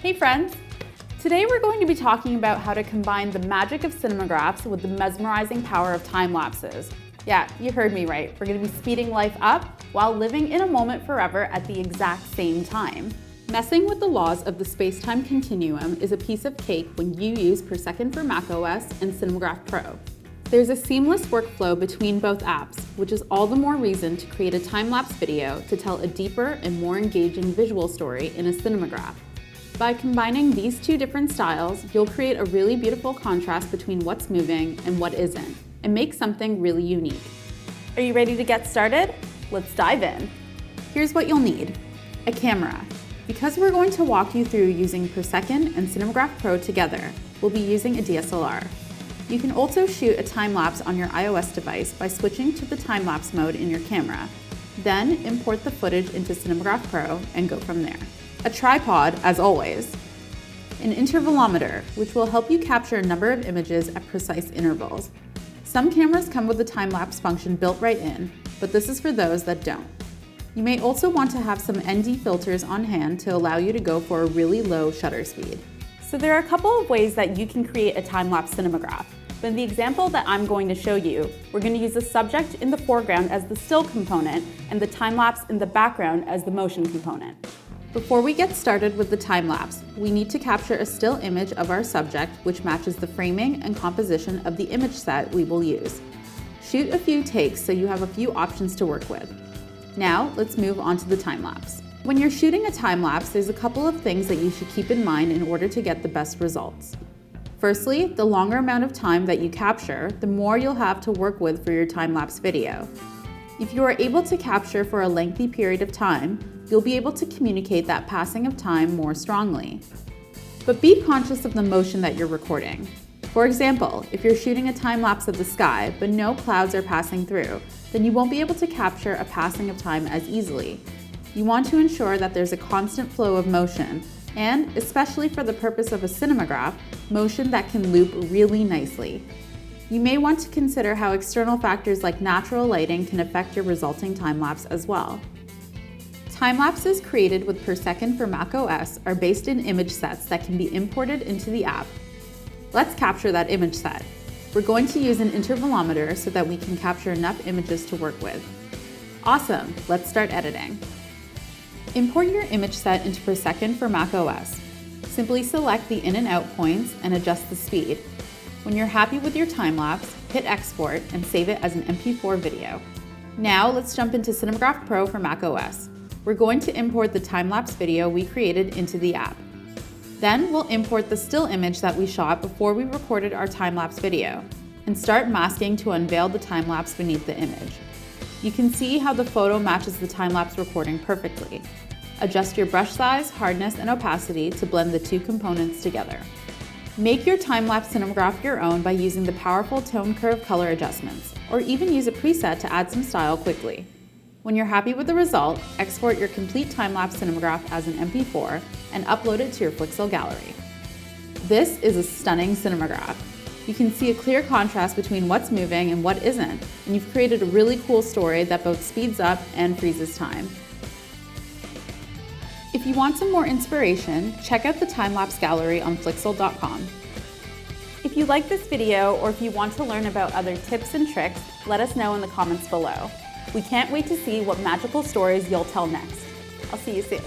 Hey friends! Today we're going to be talking about how to combine the magic of cinemagraphs with the mesmerizing power of time lapses. Yeah, you heard me right. We're going to be speeding life up while living in a moment forever at the exact same time. Messing with the laws of the space-time continuum is a piece of cake when you use Persecond for macOS and Cinemagraph Pro. There's a seamless workflow between both apps, which is all the more reason to create a time-lapse video to tell a deeper and more engaging visual story in a cinemagraph. By combining these two different styles, you'll create a really beautiful contrast between what's moving and what isn't, and make something really unique. Are you ready to get started? Let's dive in. Here's what you'll need. A camera. Because we're going to walk you through using Persecond and Cinemagraph Pro together, we'll be using a DSLR. You can also shoot a time-lapse on your iOS device by switching to the time-lapse mode in your camera. Then import the footage into Cinemagraph Pro and go from there. A tripod, as always. An intervalometer, which will help you capture a number of images at precise intervals. Some cameras come with the time-lapse function built right in, but this is for those that don't. You may also want to have some ND filters on hand to allow you to go for a really low shutter speed. So there are a couple of ways that you can create a time-lapse cinemagraph. But in the example that I'm going to show you, we're going to use the subject in the foreground as the still component and the time-lapse in the background as the motion component. Before we get started with the time-lapse, we need to capture a still image of our subject which matches the framing and composition of the image set we will use. Shoot a few takes so you have a few options to work with. Now, let's move on to the time-lapse. When you're shooting a time-lapse, there's a couple of things that you should keep in mind in order to get the best results. Firstly, the longer amount of time that you capture, the more you'll have to work with for your time-lapse video. If you are able to capture for a lengthy period of time, you'll be able to communicate that passing of time more strongly. But be conscious of the motion that you're recording. For example, if you're shooting a time-lapse of the sky, but no clouds are passing through, then you won't be able to capture a passing of time as easily. You want to ensure that there's a constant flow of motion, and, especially for the purpose of a cinemagraph, motion that can loop really nicely. You may want to consider how external factors like natural lighting can affect your resulting time-lapse as well. Time-lapses created with Persecond for macOS are based in image sets that can be imported into the app. Let's capture that image set. We're going to use an intervalometer so that we can capture enough images to work with. Awesome, let's start editing. Import your image set into Persecond for macOS. Simply select the in and out points and adjust the speed. When you're happy with your time-lapse, hit export and save it as an MP4 video. Now let's jump into Cinemagraph Pro for macOS. We're going to import the time-lapse video we created into the app. Then we'll import the still image that we shot before we recorded our time-lapse video and start masking to unveil the time-lapse beneath the image. You can see how the photo matches the time-lapse recording perfectly. Adjust your brush size, hardness, and opacity to blend the two components together. Make your time-lapse cinemagraph your own by using the powerful tone curve color adjustments, or even use a preset to add some style quickly. When you're happy with the result, export your complete time-lapse cinemagraph as an MP4 and upload it to your Flixel gallery. This is a stunning cinemagraph. You can see a clear contrast between what's moving and what isn't, and you've created a really cool story that both speeds up and freezes time. If you want some more inspiration, check out the Time-Lapse Gallery on Flixel.com. If you like this video or if you want to learn about other tips and tricks, let us know in the comments below. We can't wait to see what magical stories you'll tell next. I'll see you soon.